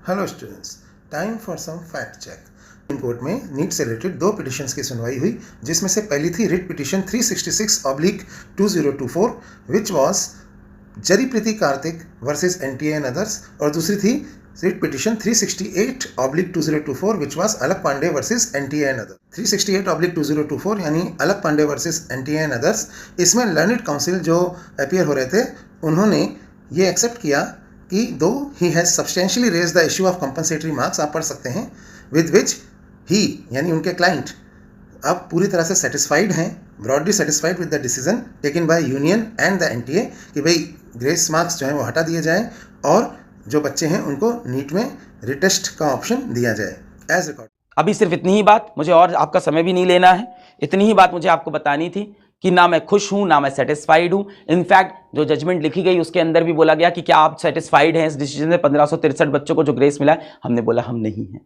Hello students, time for some fact check. Supreme Court में NEET से related दो petitions की सुनवाई हुई, जिसमें से पहली थी रिट पिटिशन 366/2024 विच वाज जरीप्रीति Kartik versus NTA and others, और दूसरी थी writ petition 368/2024 which was Alak Pandey versus NTA and others. 368/2024 यानी Alak Pandey versus NTA and others, इसमें लर्निड काउंसिल जो अपीयर हो रहे थे उन्होंने ये एक्सेप्ट किया कि दो he has substantially raise the issue of compensatory marks, आप पढ़ सकते हैं, विद विच ही यानी उनके क्लाइंट अब पूरी तरह से सेटिस्फाइड हैं, broadly satisfied with the decision taken by union and the NTA कि भाई ग्रेस मार्क्स जो हैं वो हटा दिए जाएं और जो बच्चे हैं उनको नीट में रिटेस्ट का ऑप्शन दिया जाए एज रिकॉर्ड। अभी सिर्फ इतनी ही बात, मुझे और आपका समय भी नहीं लेना है, इतनी ही बात मुझे आपको बतानी थी कि ना मैं खुश हूं ना मैं सेटिस्फाइड हूं। इनफैक्ट जो जजमेंट लिखी गई उसके अंदर भी बोला गया कि क्या आप सेटिस्फाइड हैं इस डिसीजन से 1563 बच्चों को जो ग्रेस मिला है। हमने बोला हम नहीं हैं,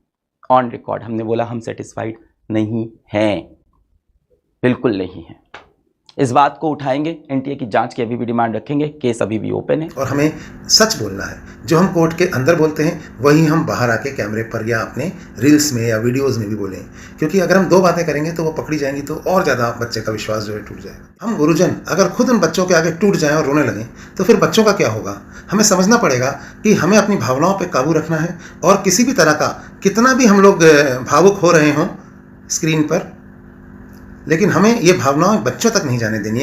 ऑन रिकॉर्ड हमने बोला हम सेटिस्फाइड नहीं हैं, बिल्कुल नहीं हैं। इस बात को उठाएंगे, एनटीए की जांच की अभी भी डिमांड रखेंगे, केस अभी भी ओपन है। और हमें सच बोलना है, जो हम कोर्ट के अंदर बोलते हैं वही हम बाहर आके कैमरे पर या अपने रील्स में या वीडियोस में भी बोलें, क्योंकि अगर हम दो बातें करेंगे तो वो पकड़ी जाएंगी तो और ज़्यादा बच्चे का विश्वास जो है टूट जाएगा। हम गुरुजन अगर खुद उन बच्चों के आगे टूट जाएं और रोने लगें तो फिर बच्चों का क्या होगा। हमें समझना पड़ेगा कि हमें अपनी भावनाओं पर काबू रखना है, और किसी भी तरह का कितना भी हम लोग भावुक हो रहे हों स्क्रीन पर, लेकिन हमें ये भावनाएं बच्चों तक नहीं जाने देनी है।